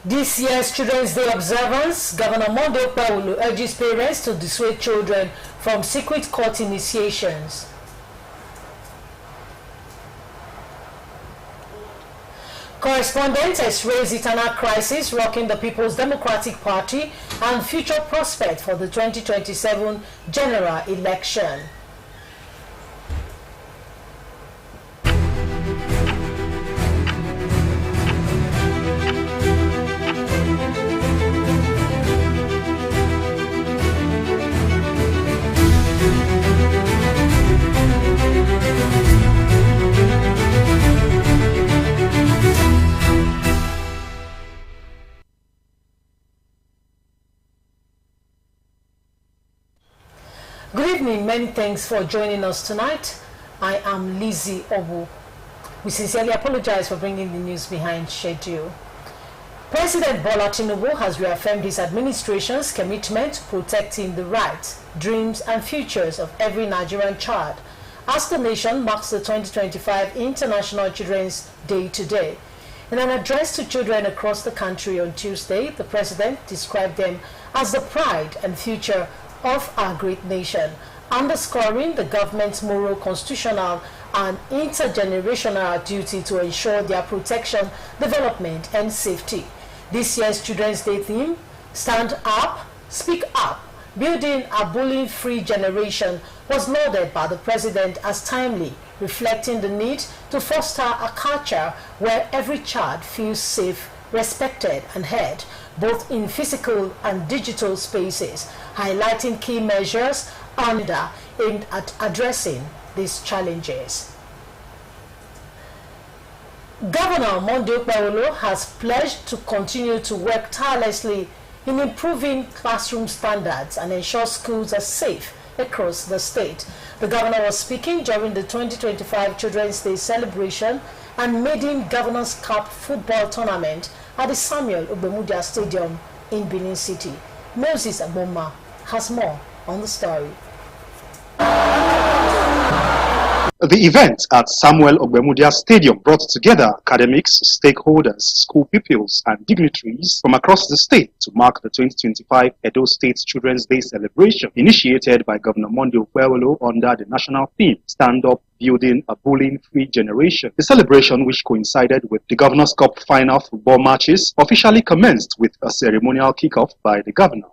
This year's Children's Day observance, Governor Monday Okpebholo urges parents to dissuade children from secret court initiations. Correspondent has raised eternal crisis rocking the People's Democratic Party and future prospect for the 2027 general election. Good evening, many thanks for joining us tonight. I am Lizzie Obu. We sincerely apologize for bringing the news behind schedule. President Bola Tinubu has reaffirmed his administration's commitment to protecting the rights, dreams and futures of every Nigerian child as the nation marks the 2025 International Children's Day today. In an address to children across the country on Tuesday, the president described them as the pride and future of our great nation, underscoring the government's moral, constitutional and intergenerational duty to ensure their protection, development and safety. This year's Children's Day theme, Stand Up, Speak Up, Building a Bullying-Free Generation, was lauded by the president as timely, reflecting the need to foster a culture where every child feels safe, respected and heard, both in physical and digital spaces, highlighting key measures aimed at addressing these challenges. Governor Monday Okpebholo has pledged to continue to work tirelessly in improving classroom standards and ensure schools are safe across the state. The governor was speaking during the 2025 Children's Day celebration and maiden Governor's Cup football tournament at the Samuel Ogbemudia Stadium in Benin City. Moses Agboma has more on the story. The event at Samuel Ogbemudia Stadium brought together academics, stakeholders, school pupils and dignitaries from across the state to mark the 2025 Edo State Children's Day celebration initiated by Governor Monday Okpebholo under the national theme, Stand Up, Building a Bullying-Free Generation. The celebration, which coincided with the Governor's Cup final football matches, officially commenced with a ceremonial kickoff by the governor.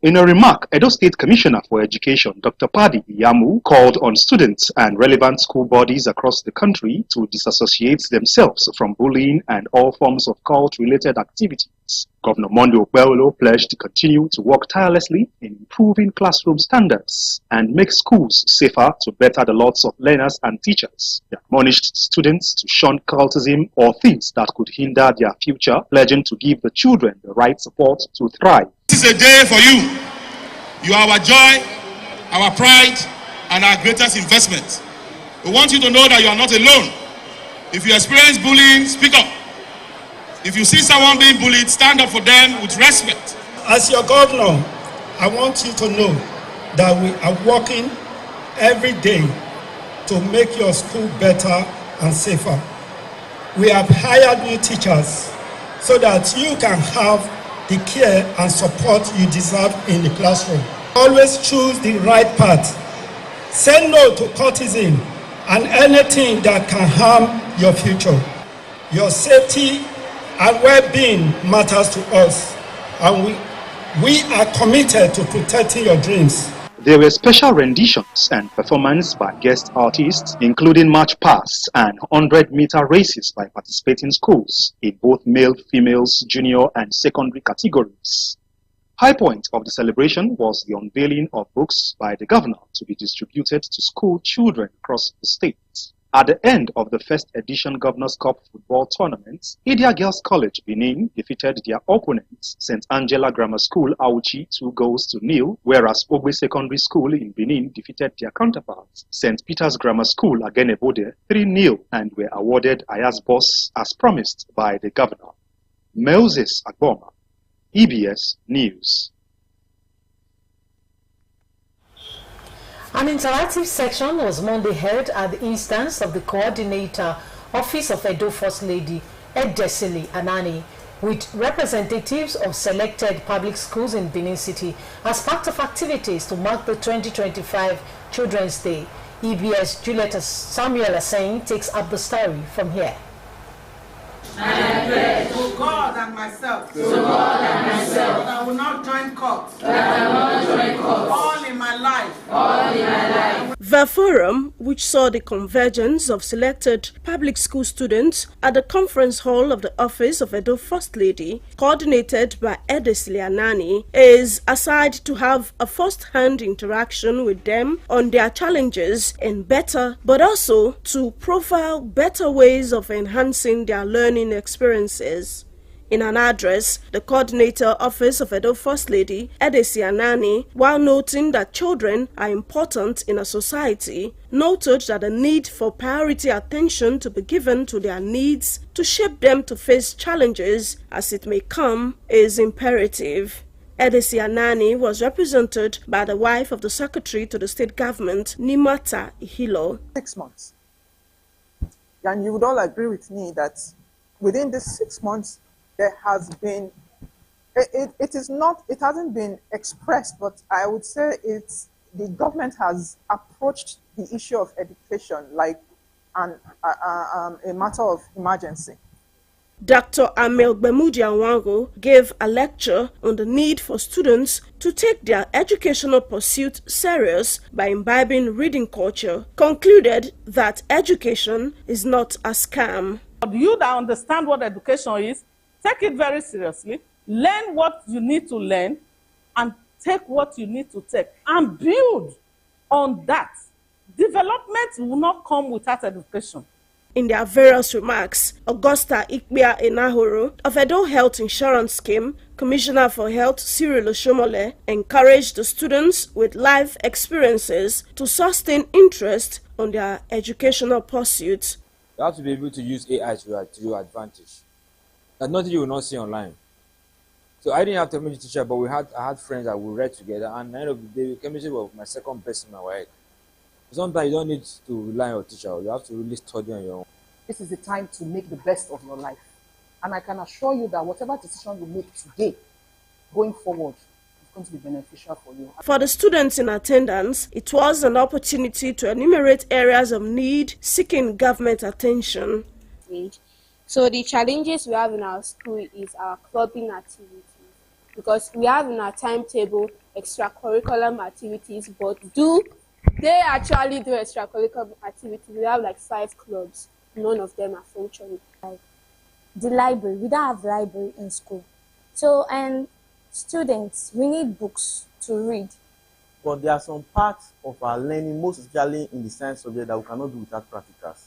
In a remark, Edo State Commissioner for Education, Dr. Padi Iyamu, called on students and relevant school bodies across the country to disassociate themselves from bullying and all forms of cult-related activities. Governor Monday Okpebholo pledged to continue to work tirelessly in improving classroom standards and make schools safer to better the lots of learners and teachers. He admonished students to shun cultism or things that could hinder their future, pledging to give the children the right support to thrive. This is a day for you. You are our joy, our pride, and our greatest investment. We want you to know that you are not alone. If you experience bullying, speak up. If you see someone being bullied, stand up for them with respect. As your governor, I want you to know that we are working every day to make your school better and safer. We have hired new teachers so that you can have the care and support you deserve in the classroom. Always choose the right path. Say no to cultism and anything that can harm your future. Your safety and well-being matters to us, and we are committed to protecting your dreams. There were special renditions and performances by guest artists, including march pasts and 100-meter races by participating schools in both male, females, junior and secondary categories. High point of the celebration was the unveiling of books by the governor to be distributed to school children across the state. At the end of the first edition Governor's Cup football tournament, Idia Girls College Benin defeated their opponents, St. Angela Grammar School Auchi 2-0, whereas Ogbe Secondary School in Benin defeated their counterparts, St. Peter's Grammar School Agenebode 3-0, and were awarded Ayas Boss as promised by the governor. Moses Agboma, EBS News. An interactive section was Monday held at the instance of the Coordinator, Office of Edo First Lady, Edesili Anani with representatives of selected public schools in Benin City as part of activities to mark the 2025 Children's Day. EBS Juliet Samuel Aseng takes up the story from here. I pledge to God and myself, that I will not join court, all in my life. The forum, which saw the convergence of selected public school students at the conference hall of the office of Edo First Lady, coordinated by Edesili Anani, is aside to have a first-hand interaction with them on their challenges and but also to profile better ways of enhancing their learning experiences. In an address, the coordinator office of Edo First Lady, Edesili Anani, while noting that children are important in a society, noted that the need for priority attention to be given to their needs to shape them to face challenges as it may come is imperative. Edesili Anani was represented by the wife of the secretary to the state government, Nimata Ihilo. 6 months. And you would all agree with me that within these 6 months, there has been, it hasn't been expressed, but I would say the government has approached the issue of education like a matter of emergency. Dr. Amel Bemudia gave a lecture on the need for students to take their educational pursuit serious by imbibing reading culture, concluded that education is not a scam. You that understand what education is, take it very seriously, learn what you need to learn, and take what you need to take, and build on that. Development will not come without education. In their various remarks, Augusta Ikbia Enahoro of Edo Health Insurance Scheme, Commissioner for Health Cyril Oshomole, encouraged the students with life experiences to sustain interest on their educational pursuits. You have to be able to use AI to your advantage. That's nothing you will not see online. So I didn't have chemistry teacher, but I had friends that we read together, and at the end of the day, chemistry was my second best in my head. Sometimes you don't need to rely on your teacher. You have to really study on your own. This is the time to make the best of your life. And I can assure you that whatever decision you make today, going forward, is going to be beneficial for you. For the students in attendance, it was an opportunity to enumerate areas of need seeking government attention. So the challenges we have in our school is our clubbing activities. Because we have in our timetable extracurricular activities, but they actually do extracurricular activities. We have like 5 clubs. None of them are functioning. Like the library, we don't have library in school. So, and students, we need books to read. But there are some parts of our learning, most especially in the science subject, that we cannot do without practicals.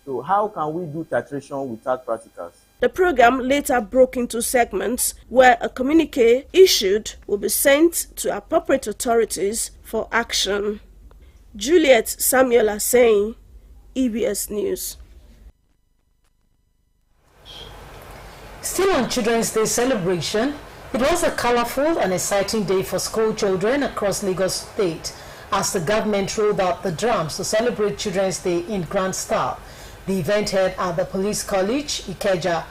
So how can we do titration without practicals? The program later broke into segments where a communique issued will be sent to appropriate authorities for action. Juliet Samuel Aseng, EBS News. Still on Children's Day celebration, it was a colorful and exciting day for school children across Lagos State as the government rolled out the drums to celebrate Children's Day in grand style. The event held at the Police College, Ikeja,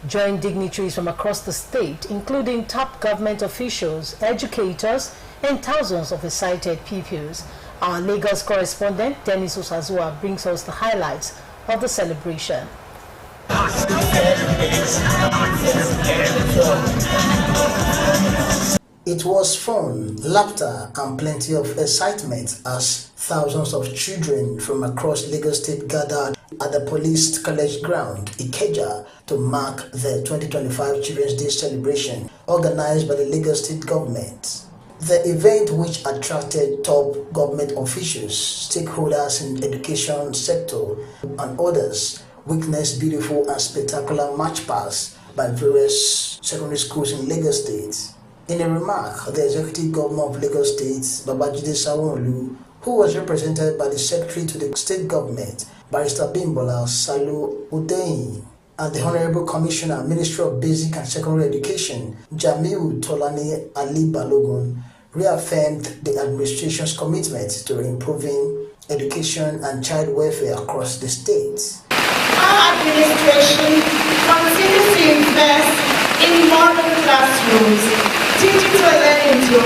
joined dignitaries from across the state, including top government officials, educators, and thousands of excited pupils. Our Lagos correspondent, Dennis Osazua, brings us the highlights of the celebration. It was fun, laughter, and plenty of excitement as thousands of children from across Lagos State gathered at the Police College ground, Ikeja, to mark the 2025 Children's Day celebration organized by the Lagos State government. The event, which attracted top government officials, stakeholders in the education sector, and others, witnessed beautiful and spectacular march pasts by various secondary schools in Lagos State. In a remark, the Executive Governor of Lagos State, Babajide Sanwo-Olu, who was represented by the Secretary to the State Government, Barrister Bimbola Salo Udeyin, and the Honorable Commissioner, Ministry of Basic and Secondary Education, Jamiu Tolani Ali Balogun, reaffirmed the administration's commitment to improving education and child welfare across the state. Our administration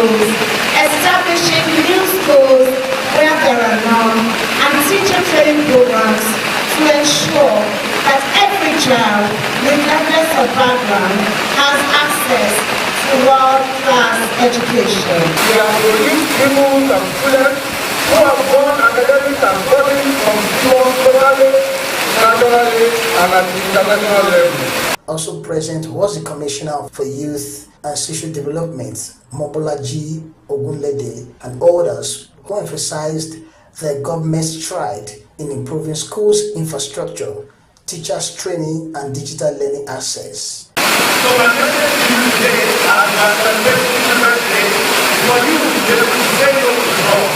schools, establishing new schools where there are none, and teacher training programs to ensure that every child, regardless of background, has access to world-class education. We have produced pupils and students who have won academic and studies from locally, nationally, and at the international level. Also present was the Commissioner for Youth and Social Development, Mobolaji Ogunlede, and others who emphasized the government's stride in improving schools' infrastructure, teachers' training, and digital learning access. So my message to you today, as my celebrating Children's Day, for you to be able to say no to the wrong.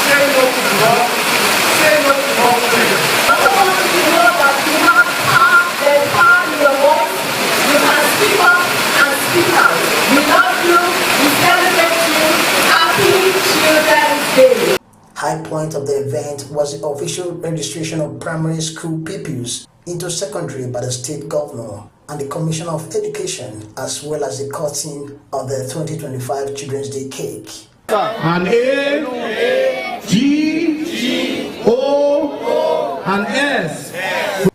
Say no to the wrong. Say no to the wrong thing. I want you to know that you have power, there's power in your voice. You can speak up and speak out. We love you, we celebrate you. Happy Children's Day. High point of the event was the official registration of primary school pupils into secondary by the state governor and the Commissioner of Education, as well as the cutting of the 2025 Children's Day cake. An A, G, O, and S.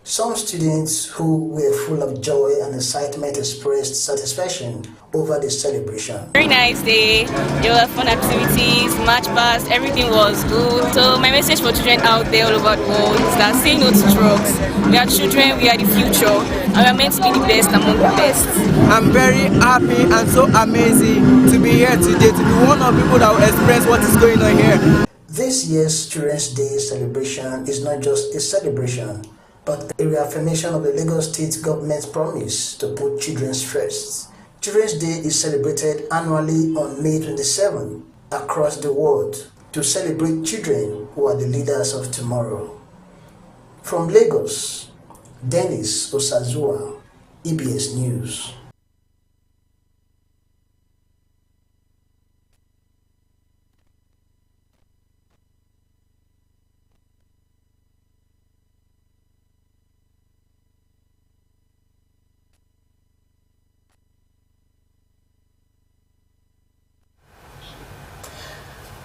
Some students who were full of joy and excitement expressed satisfaction over the celebration. Very nice day. There were fun activities, match pass, everything was good. So my message for children out there all over the world is that say no to drugs. We are children, we are the future, and we are meant to be the best among the best. I'm very happy and so amazing to be here today, to be one of the people that will express what is going on here. This year's Children's Day celebration is not just a celebration, but a reaffirmation of the Lagos State government's promise to put children first. Children's Day is celebrated annually on May 27 across the world to celebrate children who are the leaders of tomorrow. From Lagos, Dennis Osazua, EBS News.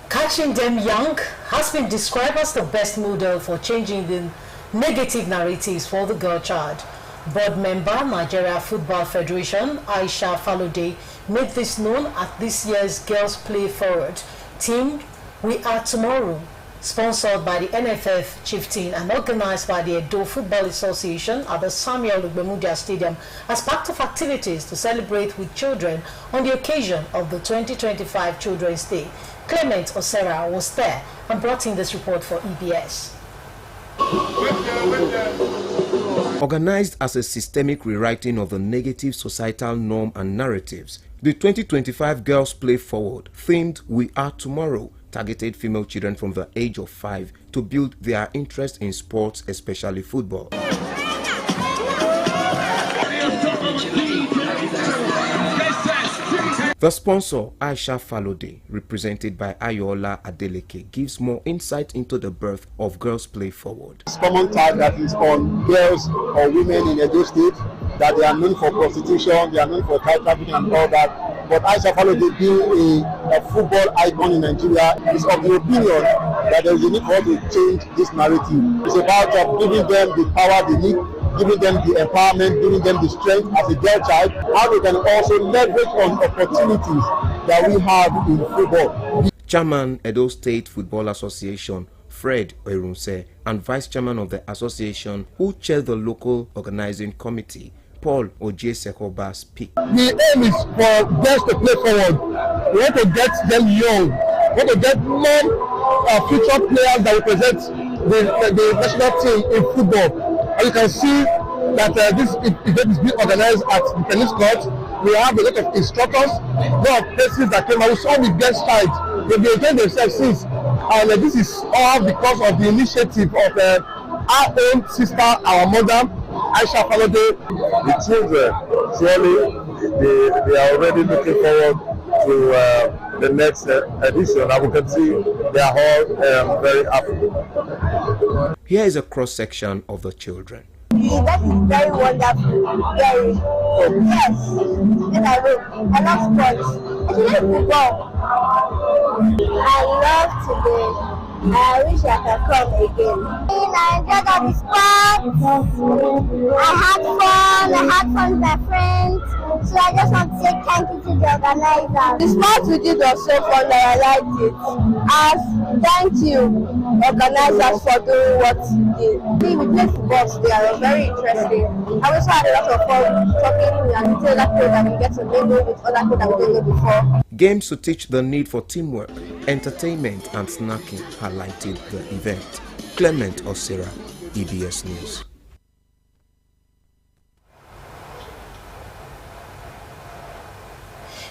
Catching them young has been described as the best model for changing the negative narratives for the girl child. Board member, Nigeria Football Federation, Aisha Falode, made this known at this year's Girls Play Forward team We Are Tomorrow, sponsored by the NFF Chieftain and organized by the Edo Football Association at the Samuel Ugbemudia Stadium as part of activities to celebrate with children on the occasion of the 2025 Children's Day. Clement Osera was there and brought in this report for EBS. Organized as a systemic rewriting of the negative societal norm and narratives, the 2025 Girls Play Forward, themed We Are Tomorrow, targeted female children from the age of 5 to build their interest in sports, especially football. The sponsor, Aisha Falode, represented by Ayola Adeleke, gives more insight into the birth of Girls Play Forward. It's common tag that is on girls or women in Edo State, that they are known for prostitution, they are known for child trafficking and all that. But Aisha Falode, being a football icon in Nigeria, is of the opinion that there is a need for us to change this narrative. It's about giving them the power they need, giving them the empowerment, giving them the strength as a girl child, how they can also leverage on opportunities that we have in football. Chairman, Edo State Football Association, Fred Oirunse, and Vice Chairman of the association, who chaired the local organizing committee, Paul Ojesekoba, speak. The aim is for girls to play forward. We want to get them young. We want to get more future players that represent the national team in football. And you can see that this event is being organized at the tennis court. We have a lot of instructors, a lot of places that came out. We saw the guest sides. They've been enjoying themselves since. And this is all because of the initiative of our own sister, our mother, Aisha Falode. The children, surely, they are already looking forward to the next edition. And we can see they are all very happy. Here is a cross-section of the children. That is very wonderful, very yes. I love sports. Football. I love today. I wish I could come again. I enjoyed all the sports. I had fun with my friends. So I just want to say thank you to the organizers. The sports we did was so fun that I liked it. As thank you, organizers, for doing what you did. We played football today. It was very interesting. I also had a lot of fun talking and telling other people that we get to mingle with other people that we didn't know before. Games to teach the need for teamwork, entertainment and snacking highlighted the event. Clement Osira, EBS News.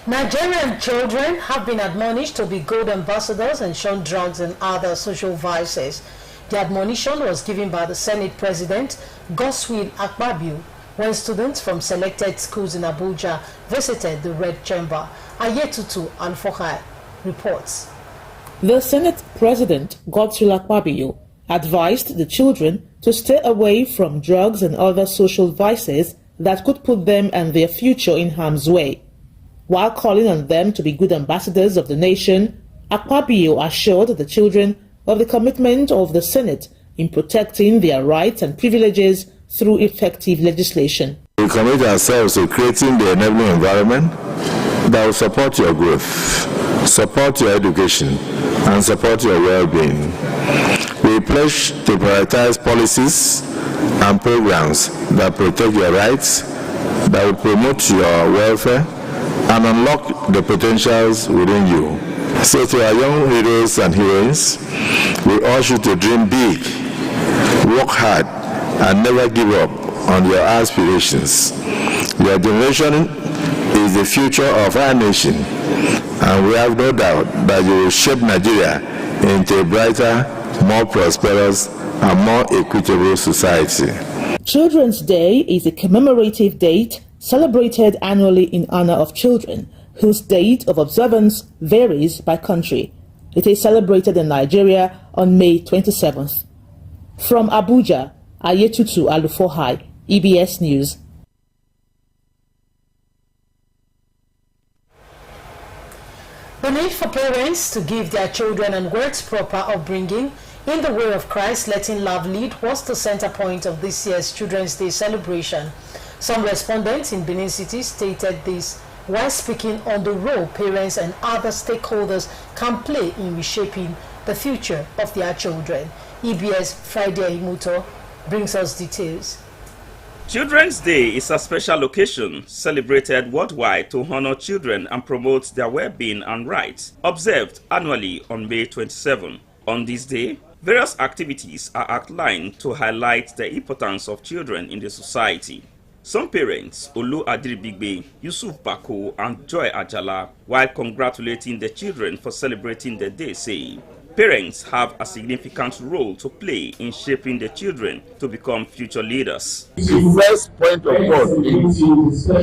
Nigerian children have been admonished to be good ambassadors and shun drugs and other social vices. The admonition was given by the Senate President, Godswill Akpabio, when students from selected schools in Abuja visited the Red Chamber. Ayetutu Alfokai reports. The Senate President, Godswill Akpabio, advised the children to stay away from drugs and other social vices that could put them and their future in harm's way. While calling on them to be good ambassadors of the nation, Akpabio assured the children of the commitment of the Senate in protecting their rights and privileges through effective legislation. We commit ourselves to creating the enabling environment that will support your growth, support your education, and support your well-being. We pledge to prioritize policies and programs that protect your rights, that will promote your welfare, and unlock the potentials within you. So to our young heroes and heroines, we urge you to dream big, work hard, and never give up on your aspirations. Your generation is the future of our nation, and we have no doubt that you will shape Nigeria into a brighter, more prosperous, and more equitable society. Children's Day is a commemorative date celebrated annually in honor of children, whose date of observance varies by country. It is celebrated in Nigeria on May 27th. From Abuja, Ayetutu Alufohai, EBS News. The need for parents to give their children and works proper upbringing in the way of Christ, letting love lead, was the center point of this year's Children's Day celebration. Some respondents in Benin City stated this while speaking on the role parents and other stakeholders can play in reshaping the future of their children. EBS Friday Imuto brings us details. Children's Day is a special occasion celebrated worldwide to honor children and promote their well-being and rights, observed annually on May 27. On this day, various activities are outlined to highlight the importance of children in the society. Some parents, Olu Adiribigbe, Yusuf Bako, and Joy Ajala, while congratulating the children for celebrating the day, say parents have a significant role to play in shaping the children to become future leaders. The first point of God in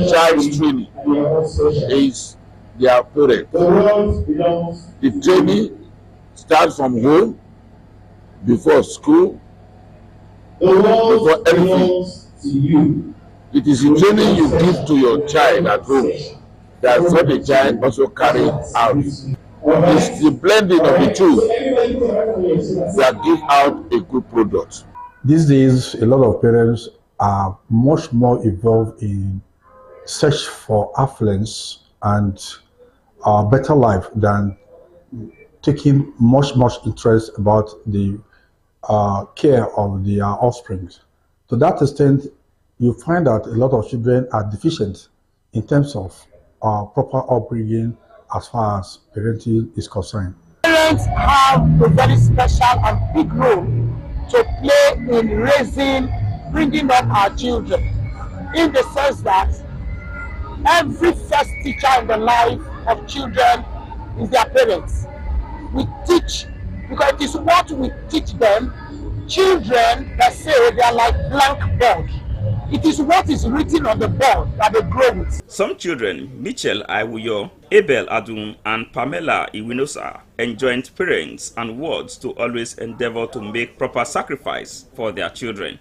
child's training is their parents. The training starts from home, before school, before everything. It is the training you give to your child at home that what the child also carries out. It's the blending of the two that gives out a good product. These days, a lot of parents are much more involved in search for affluence and a better life than taking much interest about the care of their offspring. To that extent, you find that a lot of children are deficient in terms of proper upbringing as far as parenting is concerned. Parents have a very special and big role to play in bringing up our children, in the sense that every first teacher in the life of children is their parents. We teach, because it is what we teach them. Children, per se, they are like blank board. It is what is written on the board that they grow with. Some children, Michelle Iwuyo, Abel Adun, and Pamela Iwinosa, enjoined parents and wards to always endeavor to make proper sacrifice for their children.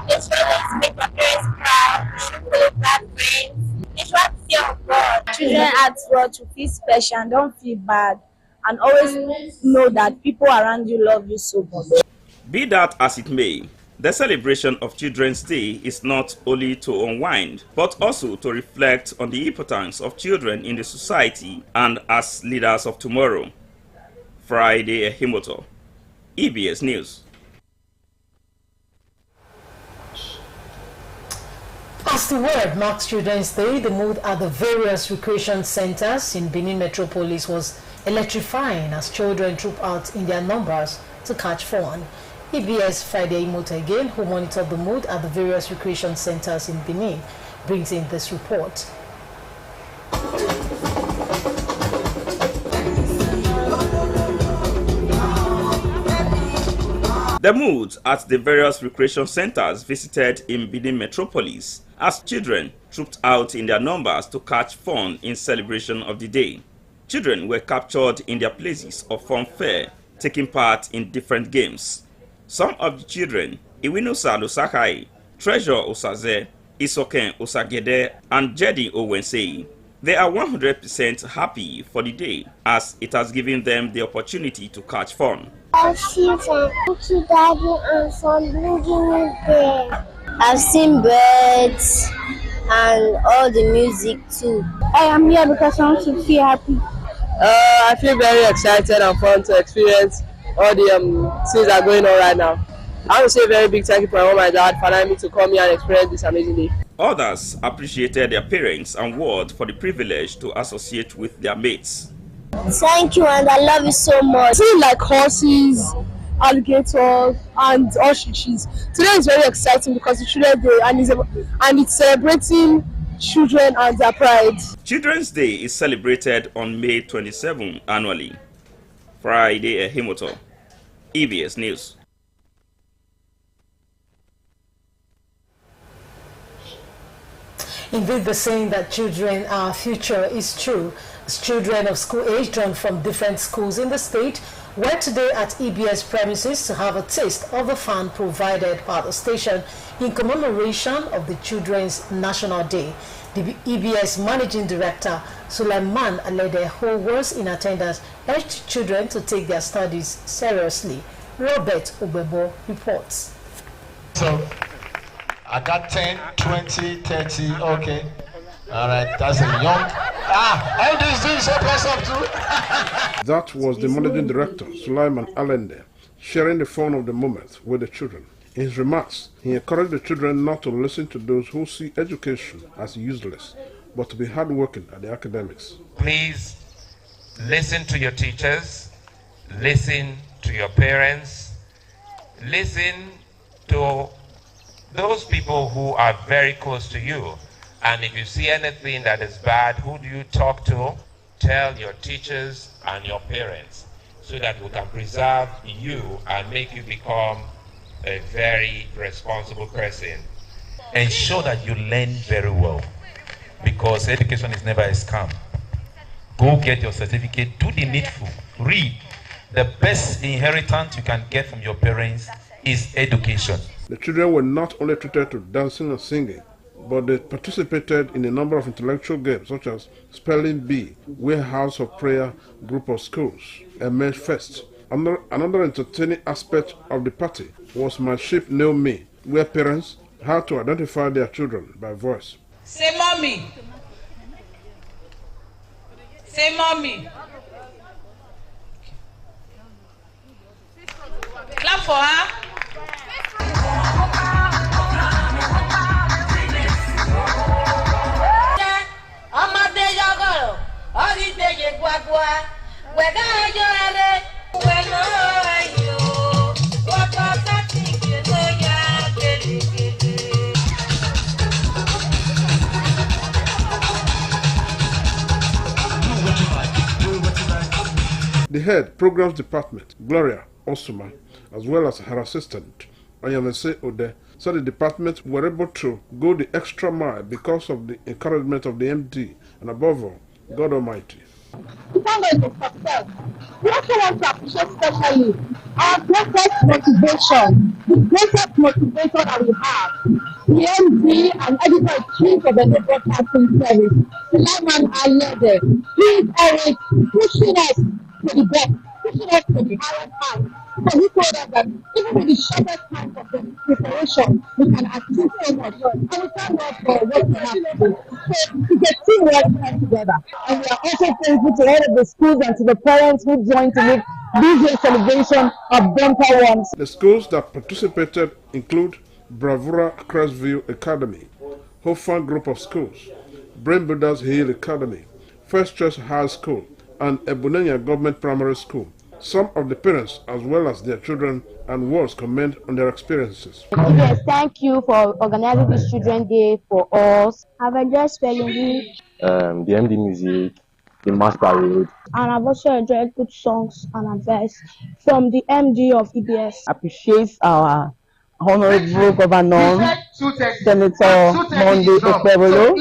It's always make your parents proud, show that friends. It's what Children at work to feel special and don't feel bad, and always know that people around you love you so much. Be that as it may, the celebration of Children's Day is not only to unwind, but also to reflect on the importance of children in the society and as leaders of tomorrow. Friday, Himoto, EBS News. As the world marks Children's Day, the mood at the various recreation centers in Benin Metropolis was electrifying as children trooped out in their numbers to catch fun. EBS Friday Imoto again, who monitored the mood at the various recreation centers in Benin, brings in this report. The mood at the various recreation centers visited in Benin Metropolis as children trooped out in their numbers to catch fun in celebration of the day. Children were captured in their places of fun fair, taking part in different games. Some of the children, Iwinusa Lusakai, Treasure Osaze, Isoken Osagede, and Jedi Owensei, they are 100% happy for the day as it has given them the opportunity to catch fun. I've seen some cookie daddy and some blue there. I've seen birds and all the music too. I am here because I want to feel happy. I feel very excited and fun to experience all the things that are going on right now. I want to say a very big thank you for my mom and dad for allowing me to come here and experience this amazing day. Others appreciated their parents and ward for the privilege to associate with their mates. Thank you, and I love you so much. See, like horses, alligators, and ostriches. Today is very exciting because it's Children's Day and it's celebrating children and their pride. Children's Day is celebrated on May 27 annually. Friday, Himoto, EBS News. Indeed, the saying that children are our future is true. As children of school age drawn from different schools in the state were today at EBS premises to have a taste of the fun provided by the station in commemoration of the Children's National Day. The EBS Managing Director, Sulaiman Alede, who was in attendance, urged children to take their studies seriously. Robert Obebo reports. So, I got 10, 20, 30, okay. All right, that's a young... all these things are plus up too. That was the Managing Director, Sulaiman Alende, sharing the fun of the moment with the children. In his remarks, he encouraged the children not to listen to those who see education as useless, but to be hardworking at the academics. Please listen to your teachers, listen to your parents, listen to those people who are very close to you. And if you see anything that is bad, who do you talk to? Tell your teachers and your parents so that we can preserve you and make you become a very responsible person. Ensure that you learn very well, because education is never a scam. Go get your certificate, do the needful, read. The best inheritance you can get from your parents is education. The children were not only treated to dancing and singing, but they participated in a number of intellectual games such as Spelling Bee, Warehouse of Prayer Group of Schools, and Men's Fest. Another entertaining aspect of the party was My Sheep Know Me, where parents had to identify their children by voice. Say mommy. Say mommy. Clap for her. The head programs department, Gloria Osuma, as well as her assistant, Ayamese Ode, said the department were able to go the extra mile because of the encouragement of the MD and above all, God Almighty. We thank God it's a success. We also want to appreciate specially our greatest motivation, the greatest motivator that we have, the MD and editor-in-chief of the Broadcasting Service, Sulaiman Ayede. He is always pushing us to the best, pushing us to the higher heights. So he told us that even with the shortest time of the preparation, we can achieve so much. And we thank God for what we have to do. So it's a teamwork time together. And we are also thankful to all of the schools and to the parents who joined to make this year's celebration a bumper one. The schools that participated include Bravura Crestview Academy, Hofan Group of Schools, Brain Builders Hill Academy, First Choice High School, and Ebunenya Government Primary School. Some of the parents, as well as their children and wards, comment on their experiences. Yes, thank you for organizing this Children's Day for us. I've enjoyed spelling the MD music, the mass parade. And I've also enjoyed good songs and advice from the MD of EBS. Appreciate our Honorable Governor, Senator Monday Okpebolo.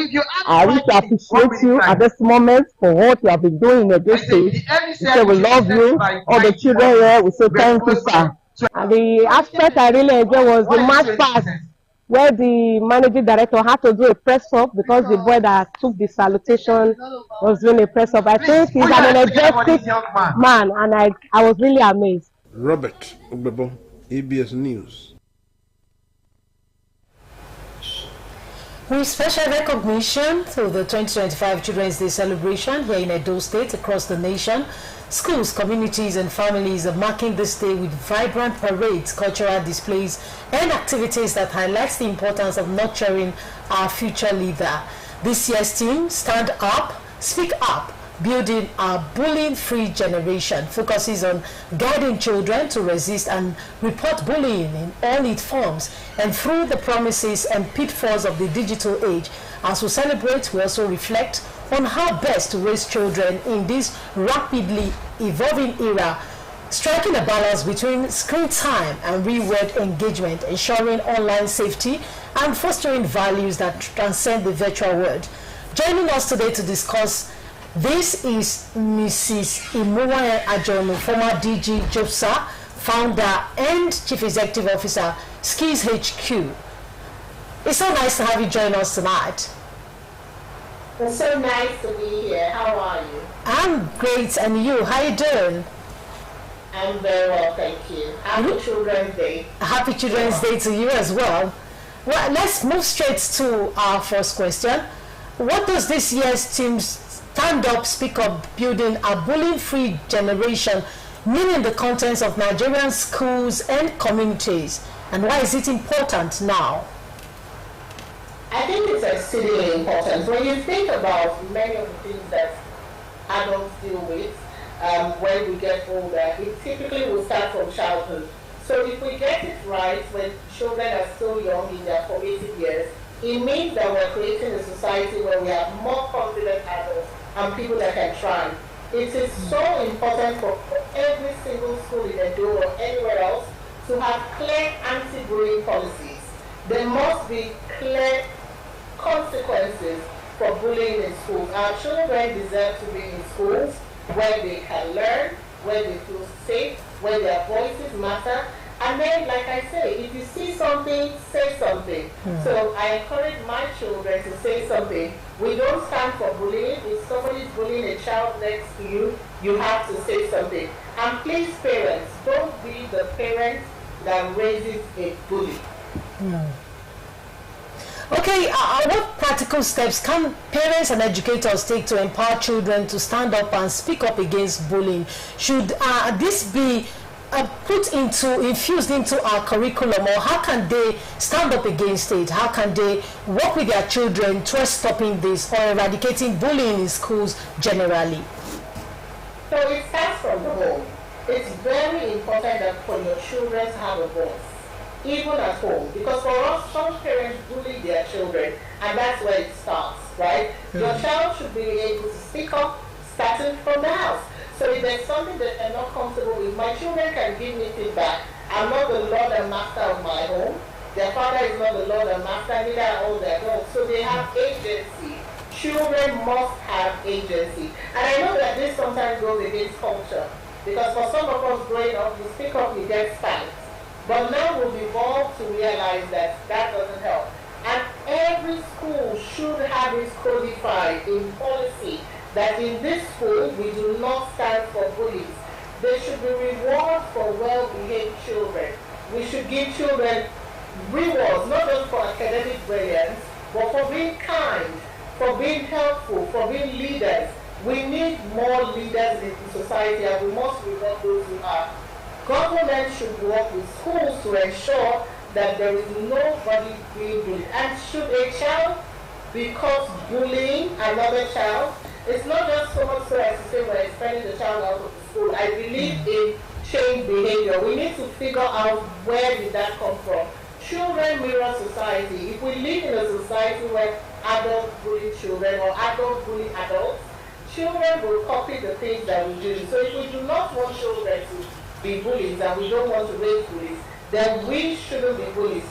I wish to appreciate you at this moment for what you have been doing in the state. We say we love you. All the children here, we say thank you, sir. And the aspect I really enjoyed was the match pass, where the managing director had to do a press up because the boy that took the salutation was doing a press up. I think he's an energetic man, and I was really amazed. Robert Ogbebo, EBS News. With special recognition through the 2025 Children's Day celebration here in Edo State across the nation, schools, communities and families are marking this day with vibrant parades, cultural displays and activities that highlights the importance of nurturing our future leader. This year's theme, Stand Up, Speak Up, Building a Bullying-Free Generation, focuses on guiding children to resist and report bullying in all its forms and through the promises and pitfalls of the digital age. As we celebrate, we also reflect on how best to raise children in this rapidly evolving era, striking a balance between screen time and real-world engagement, ensuring online safety and fostering values that transcend the virtual world. Joining us today to discuss this is Mrs. Imuwa Ajono, former DG JOPSA, founder and Chief Executive Officer, Skills HQ. It's so nice to have you join us tonight. It's so nice to be here. How are you? I'm great, and you? How you doing? I'm very well, thank you. Happy Children's Day. Happy Children's Day to you as well. Well, let's move straight to our first question. What does this year's theme, Stand Up, Speak Up, Building a Bullying-Free Generation, mean in the contents of Nigerian schools and communities? And why is it important now? I think it's exceedingly important. When you think about many of the things that adults deal with when we get older, it typically will start from childhood. So if we get it right when children are still young in their formative years, it means that we're creating a society where we have more confident adults and people that can thrive. It is so important for every single school in Edo or anywhere else to have clear anti-bullying policies. There must be clear consequences for bullying in schools. Our children deserve to be in schools where they can learn, where they feel safe, where their voices matter. And then, like I say, if you see something, say something. So I encourage my children to say something. We don't stand for bullying. If somebody's bullying a child next to you, you have to say something. And please, parents, don't be the parent that raises a bully. Okay, what practical steps can parents and educators take to empower children to stand up and speak up against bullying? Should this be infused into our curriculum, or how can they stand up against it? How can they work with their children towards stopping this or eradicating bullying in schools generally? So it starts from the home. It's very important that for your children to have a voice, even at home, because for us, some parents bully their children, and that's where it starts, right? Your child should be able to speak up starting from the house. So if there's something that I'm not comfortable with, my children can give me feedback. I'm not the Lord and Master of my home. Their father is not the Lord and Master, neither are all their adults. So they have agency. children must have agency. And I know that this sometimes goes against culture, because for some of us growing up, you speak up, you get spanked. But now we've evolved to realize that that doesn't help. And every school should have it codified in policy that in this school we do not stand for bullies. There should be rewards for well-behaved children. We should give children rewards, not just for academic brilliance, but for being kind, for being helpful, for being leaders. We need more leaders in society, and we must reward those who are. Government should work with schools to ensure that there is nobody being bullied. And should a child be caught bullying another child, it's not just so much so as to say we're expelling the child out of the school. I believe in change behavior. We need to figure out where did that come from. Children mirror society. If we live in a society where adults bully children or adults bully adults, children will copy the things that we do. So if we do not want children to be bullies and we don't want to raise bullies, then we shouldn't be bullies.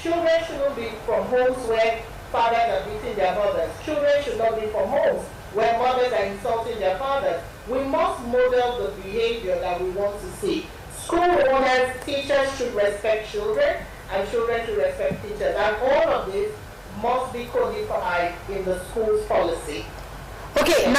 Children shouldn't be from homes where fathers are beating their mothers. Children should not be from homes where mothers are insulting their fathers. We must model the behavior that we want to see. School owners, teachers should respect children, and children should respect teachers. And all of this must be codified in the school's policy. Okay,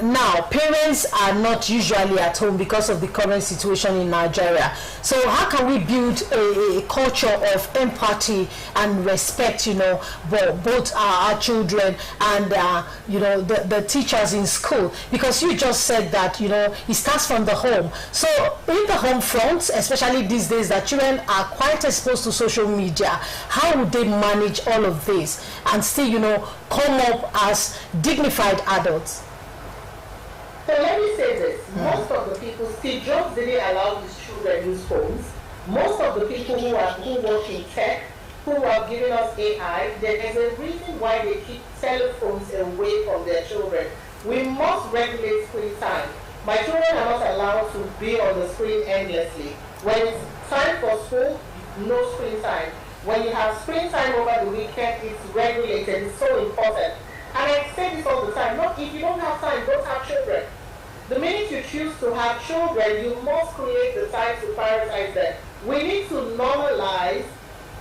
now parents are not usually at home because of the current situation in Nigeria. So how can we build a culture of empathy and respect, both our children and the teachers in school? Because you just said that it starts from the home. So in the home front, especially these days that children are quite exposed to social media, how would they manage all of this and still come up as dignified adults? So let me say this. Most of the people, Steve Jobs didn't allow his children use phones. Most of the people who work in tech, who are giving us AI, there is a reason why they keep telephones away from their children. We must regulate screen time. My children are not allowed to be on the screen endlessly. When it's time for school, no screen time. When you have screen time over the weekend, it's regulated. It's so important. And I say this all the time, if you don't have time, don't have children. The minute you choose to have children, you must create the time to prioritize them. We need to normalize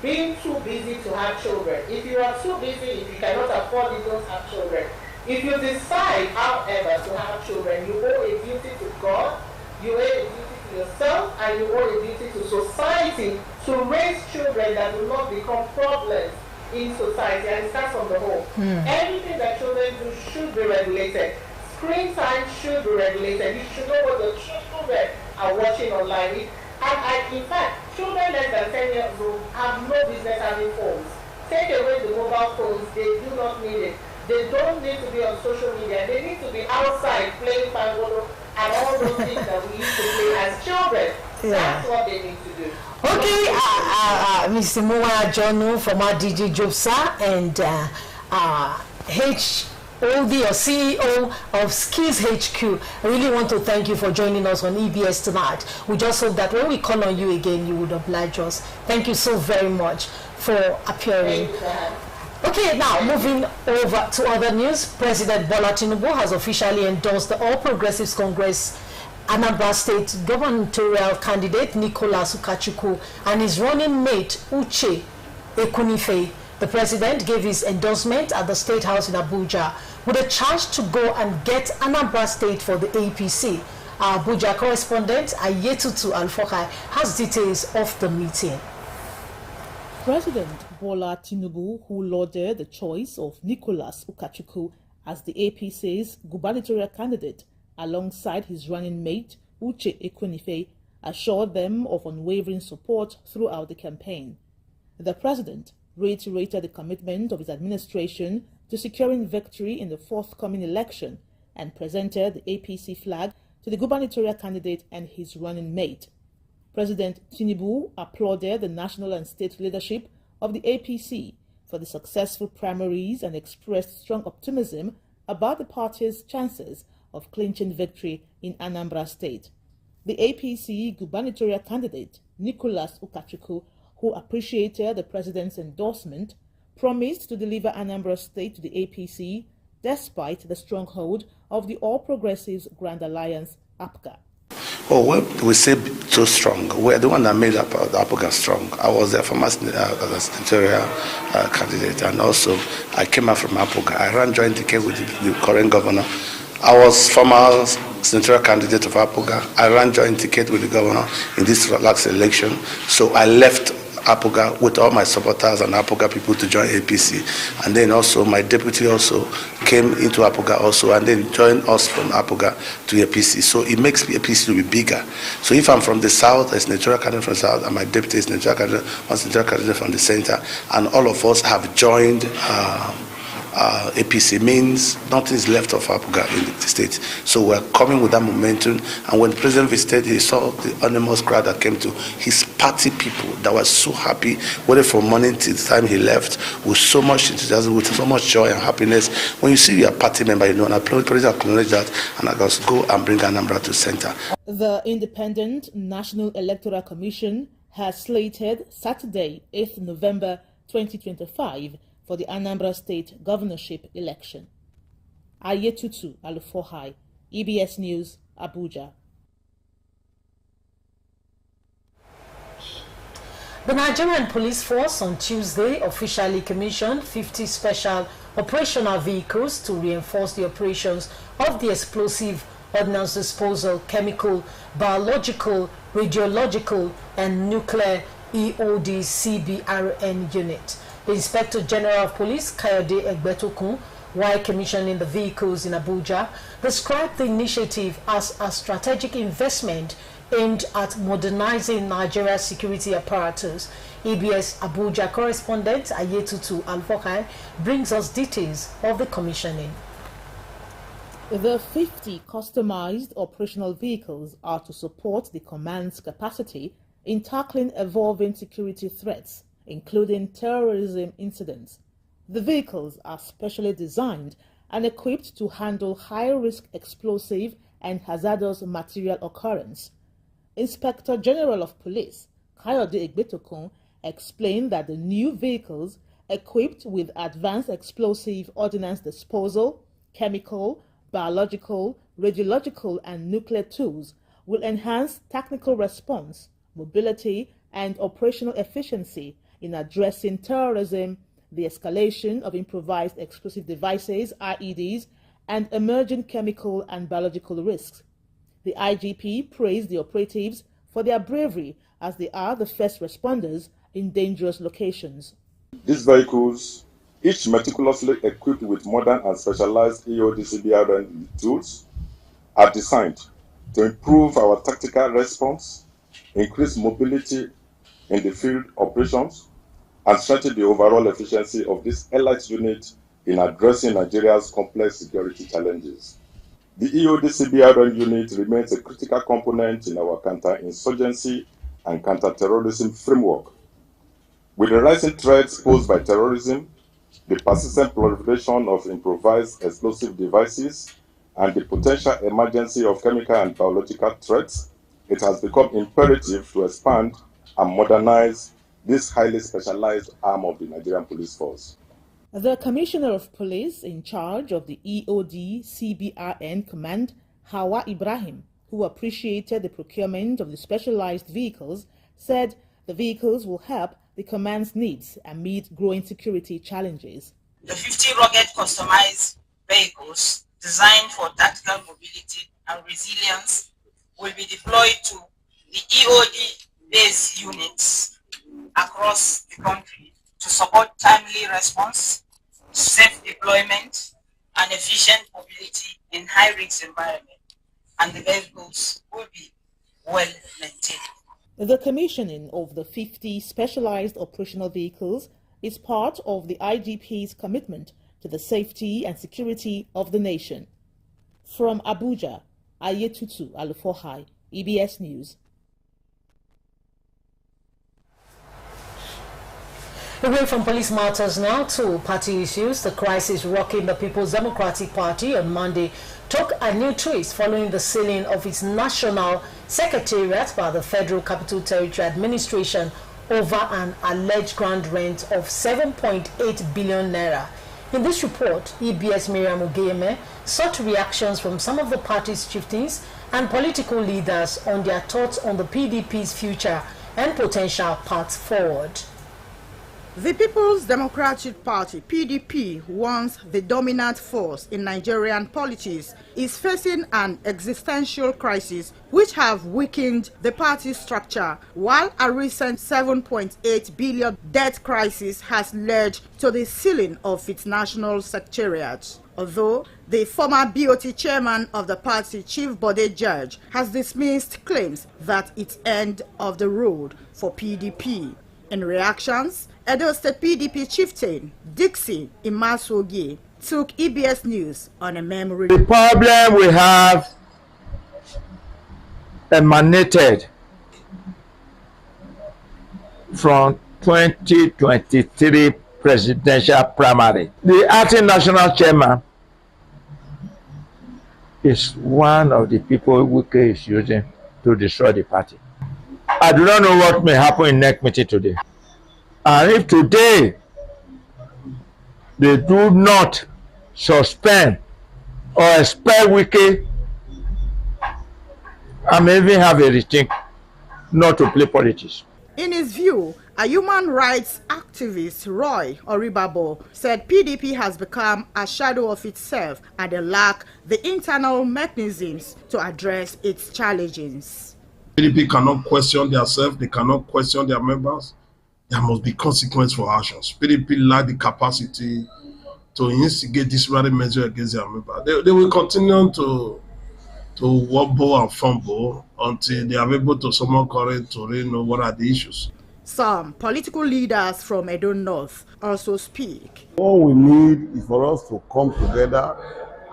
being too busy to have children. If you are too busy, if you cannot afford it, don't have children. If you decide, however, to have children, you owe a duty to God, you owe a duty to yourself, and you owe a duty to society to raise children that will not become problems in society, and it starts from the home. Everything that children do should be regulated. Screen time should be regulated. You should know what the children are watching online. And in fact, children less than 10 years old have no business having phones. Take away the mobile phones, they do not need it. They don't need to be on social media. They need to be outside playing pangolo and all those things that we used to play as children. That's what they need to do. Okay, Mr. Moa Jonu from our DJ Jobsa and HOD or CEO of Skills HQ. I really want to thank you for joining us on EBS tonight. We just hope that when we call on you again, you would oblige us. Thank you so very much for appearing. Okay, now moving over to other news. President Bola Tinubu has officially endorsed the All Progressives Congress Anambra State gubernatorial candidate Nicholas Ukachukwu and his running mate Uche Ekunife. The president gave his endorsement at the State House in Abuja with a charge to go and get Anambra State for the APC. Our Abuja correspondent Ayetutu Alfokai has details of the meeting. President Bola Tinubu, who lauded the choice of Nicholas Ukachukwu as the APC's gubernatorial candidate, alongside his running mate, Uche Ekunife, assured them of unwavering support throughout the campaign. The president reiterated the commitment of his administration to securing victory in the forthcoming election and presented the APC flag to the gubernatorial candidate and his running mate. President Tinubu applauded the national and state leadership of the APC for the successful primaries and expressed strong optimism about the party's chances of clinching victory in Anambra State. The APC gubernatorial candidate, Nicholas Ukachukwu, who appreciated the president's endorsement, promised to deliver Anambra State to the APC despite the stronghold of the All Progressives Grand Alliance, APGA. Oh, well, we say so strong. We're the one that made the APGA strong. I was a former senatorial candidate, and also I came out from APGA. I ran joint ticket with the current governor. I was former senatorial candidate of APGA. I ran joint ticket with the governor in this last election. So I left APGA with all my supporters and APGA people to join APC, and then also my deputy also came into APGA also, and then joined us from APGA to APC. So it makes APC to be bigger. So if I'm from the south, as senatorial candidate from the south, and my deputy is senatorial candidate, one senatorial candidate from the center, and all of us have joined APC, means nothing is left of APGA in the state. So we're coming with that momentum. And when the president visited, he saw the enormous crowd that came to his party people that were so happy, whether from morning till the time he left, with so much enthusiasm, with so much joy and happiness. When you see your party member, you know, and the president acknowledge that, and I just go and bring Anambra to center. The Independent National Electoral Commission has slated Saturday, 8th November 2025, for the Anambra State governorship election. Ayetutu Alufohai, EBS News, Abuja. The Nigerian Police Force on Tuesday officially commissioned 50 special operational vehicles to reinforce the operations of the explosive ordnance disposal, chemical, biological, radiological, and nuclear EOD CBRN unit. The Inspector General of Police, Kayode Egbetokun, while commissioning the vehicles in Abuja, described the initiative as a strategic investment aimed at modernizing Nigeria's security apparatus. EBS Abuja correspondent Ayetutu Alfokai brings us details of the commissioning. The 50 customized operational vehicles are to support the command's capacity in tackling evolving security threats, including terrorism incidents. The vehicles are specially designed and equipped to handle high-risk explosive and hazardous material occurrence. Inspector General of Police, Kayode Egbetokun, explained that the new vehicles, equipped with advanced explosive ordnance disposal, chemical, biological, radiological, and nuclear tools, will enhance technical response, mobility, and operational efficiency in addressing terrorism, the escalation of improvised explosive devices, IEDs, and emerging chemical and biological risks. The IGP praised the operatives for their bravery, as they are the first responders in dangerous locations. These vehicles, each meticulously equipped with modern and specialized EOD CBRN tools, are designed to improve our tactical response, increase mobility in the field operations, and strengthen the overall efficiency of this elite unit in addressing Nigeria's complex security challenges. The EOD CBRN unit remains a critical component in our counter-insurgency and counter-terrorism framework. With the rising threats posed by terrorism, the persistent proliferation of improvised explosive devices, and the potential emergency of chemical and biological threats, it has become imperative to expand and modernize this highly specialized arm of the Nigerian Police Force. The Commissioner of Police in charge of the EOD CBRN Command, Hawa Ibrahim, who appreciated the procurement of the specialized vehicles, said the vehicles will help the command's needs amid growing security challenges. The 50 rugged customized vehicles designed for tactical mobility and resilience will be deployed to the EOD base units across the country to support timely response, safe deployment, and efficient mobility in high-risk environment, and the vehicles will be well maintained. The commissioning of the 50 specialized operational vehicles is part of the IGP's commitment to the safety and security of the nation. From Abuja, Ayetutu Alufohai, EBS News. Away from police matters now to party issues, the crisis rocking the People's Democratic Party on Monday took a new twist following the sealing of its national secretariat by the Federal Capital Territory Administration over an alleged ground rent of 7.8 billion naira. In this report, EBS Miriam Ogeyeme sought reactions from some of the party's chieftains and political leaders on their thoughts on the PDP's future and potential path forward. The People's Democratic Party, PDP, once the dominant force in Nigerian politics, is facing an existential crisis which have weakened the party's structure, while a recent 7.8 billion debt crisis has led to the sealing of its national secretariat. Although the former BOT chairman of the party, Chief Bode Judge, has dismissed claims that it's end of the road for PDP. In reactions, Edo State PDP chieftain Dixie Imasogie took EBS News on a memory. The problem we have emanated from 2023 presidential primary. The acting national chairman is one of the people Wike is using to destroy the party. I do not know what may happen in next meeting today. And if today they do not suspend or expel Wike, I may even have a rethink not to play politics. In his view, a human rights activist, Roy Oribabo, said PDP has become a shadow of itself and they lack the internal mechanisms to address its challenges. PDP cannot question themselves, they cannot question their members. There must be consequence for actions. PDP lack the capacity to instigate this very measure against their members. They will continue to wobble and fumble until they are able to summon courage to really know what are the issues. Some political leaders from Edo North also speak. All we need is for us to come together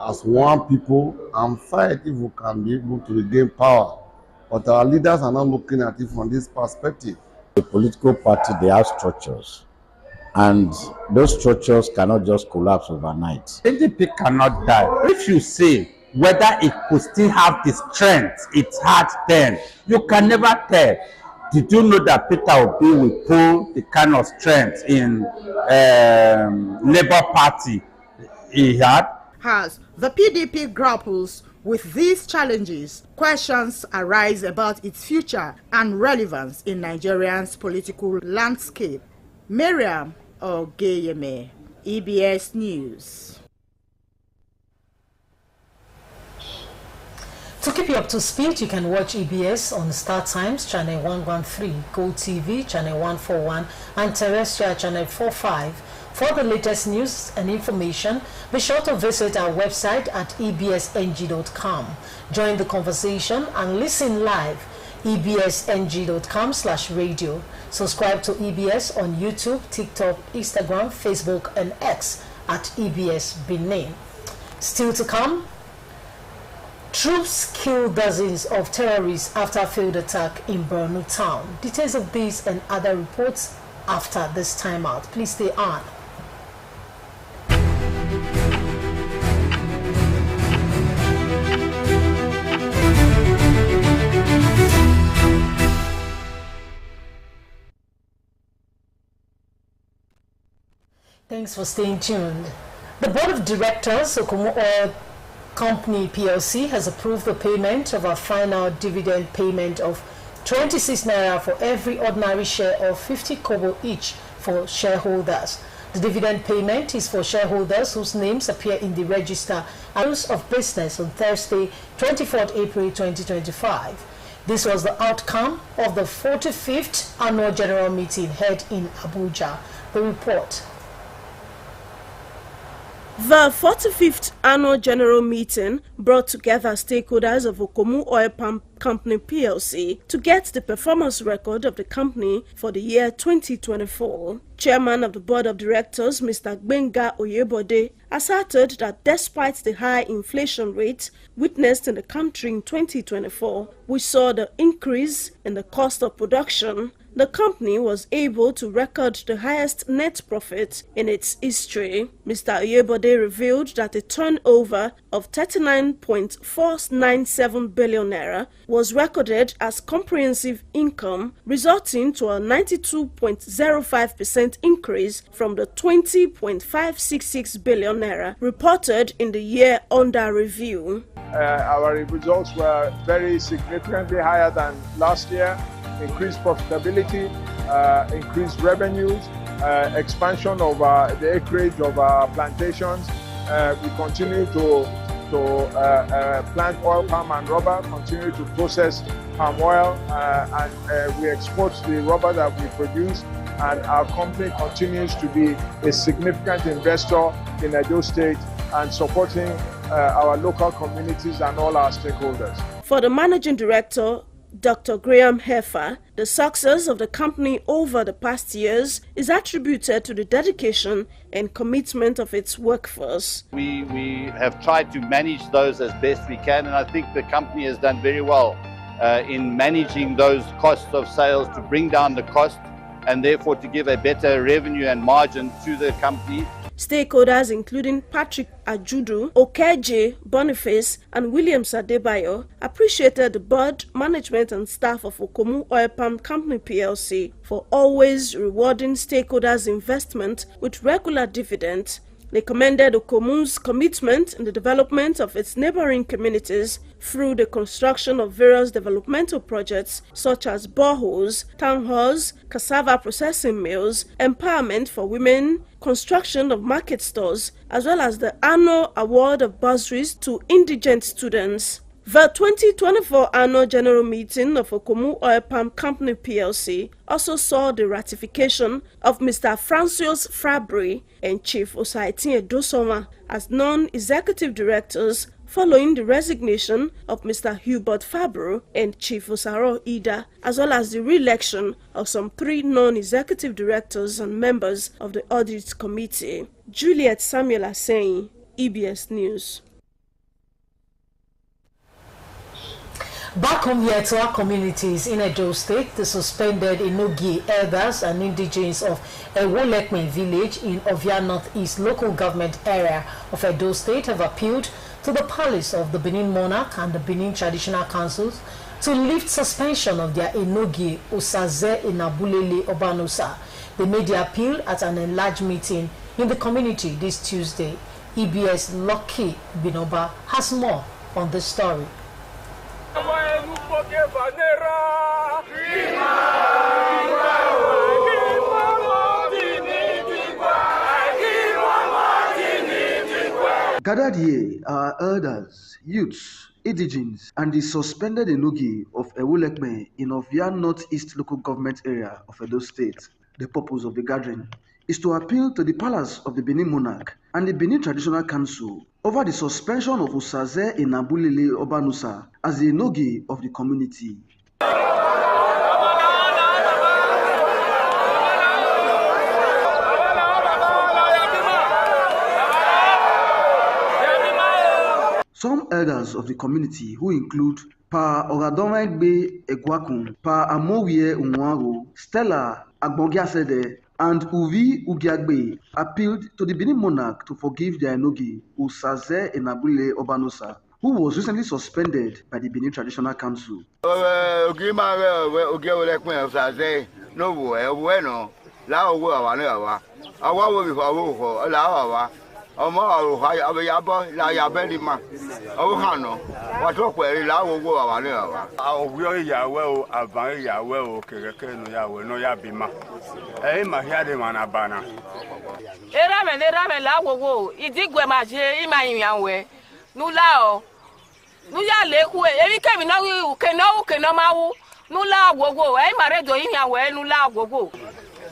as one people and fight if we can be able to regain power. But our leaders are not looking at it from this perspective. The political party, they have structures, and those structures cannot just collapse overnight. PDP cannot die. If you say whether it could still have the strength it had then, you can never tell. Did you know that Peter Obi will pull the kind of strength in Labour Party he had? As the PDP grapples with these challenges, questions arise about its future and relevance in Nigeria's political landscape. Miriam Ogeyeme, EBS News. To keep you up to speed, you can watch EBS on Star Times, Channel 113, Go TV, Channel 141, and Terrestrial Channel 45. For the latest news and information, be sure to visit our website at ebsng.com. Join the conversation and listen live. ebsng.com/radio. Subscribe to EBS on YouTube, TikTok, Instagram, Facebook, and X at EBS Benin. Still to come, troops kill dozens of terrorists after a failed attack in Borno town. Details of this and other reports after this timeout. Please stay on. Thanks for staying tuned. The Board of Directors of Okumu Oil Company PLC has approved the payment of a final dividend payment of 26 naira for every ordinary share of 50 kobo each for shareholders. The dividend payment is for shareholders whose names appear in the register of business on Thursday, 24th April 2025. This was the outcome of the 45th Annual General Meeting held in Abuja. The report. The 45th Annual General Meeting brought together stakeholders of Okumu Oil Palm Company PLC to get the performance record of the company for the year 2024. Chairman of the Board of Directors, Mr. Gbenga Oyebode, asserted that despite the high inflation rate witnessed in the country in 2024, we saw the increase in the cost of production the company was able to record the highest net profit in its history. Mr. Oyebode revealed that a turnover of 39.497 billion naira was recorded as comprehensive income, resulting to a 92.05% increase from the 20.566 billion naira reported in the year under review. Our results were very significantly higher than last year. Increased profitability, increased revenues, expansion of the acreage of our plantations. We continue to plant oil palm and rubber, continue to process palm oil, and we export the rubber that we produce. And our company continues to be a significant investor in Edo State and supporting our local communities and all our stakeholders. For the managing director, Dr. Graham Heffer, the success of the company over the past years is attributed to the dedication and commitment of its workforce. We have tried to manage those as best we can, and I think the company has done very well in managing those costs of sales to bring down the cost and therefore to give a better revenue and margin to the company. Stakeholders including Patrick Ajudu, Okeje Boniface and William Sadebayo appreciated the board, management and staff of Okomu Oil Palm Company PLC for always rewarding stakeholders' investment with regular dividends. They commended Okomu's commitment in the development of its neighboring communities through the construction of various developmental projects such as boreholes, town halls, cassava processing mills, empowerment for women, construction of market stores, as well as the annual award of bursaries to indigent students. The 2024 annual general meeting of Okomu Oil Palm Company PLC also saw the ratification of Mr. Francois Fabry and Chief Osaitin Edosoma as non-executive directors following the resignation of Mr. Hubert Fabro and Chief Osaro Ida, as well as the re-election of some 3 non-executive directors and members of the Audit Committee. Juliet Samuel Aseyin, EBS News. Back home here to our communities in Edo State, the suspended Inogi elders and indigenes of Ewolekme village in Ovia Northeast local government area of Edo State have appealed to the palace of the Benin monarch and the Benin traditional councils to lift suspension of their Inogi Osaze Inabulele Obanusa. They made the appeal at an enlarged meeting in the community this Tuesday. EBS Lucky Binoba has more on this story. Gathered here are elders, youths, indigenes, and the suspended Enogi of Ewolekme in Ovia Northeast local government area of Edo State. The purpose of the gathering is to appeal to the palace of the Benin monarch and the Benin Traditional Council over the suspension of Osaze Inabulele Obanusa as the Enogi of the community. Some elders of the community, who include Pa Oradomegbe Egwakun, Pa Amowie Unwaru, Stella Agbogiasede, and Uvi Ugiagbe, appealed to the Benin monarch to forgive their Enogi, Osaze Inabulele Obanusa, who was recently suspended by the Benin Traditional Council.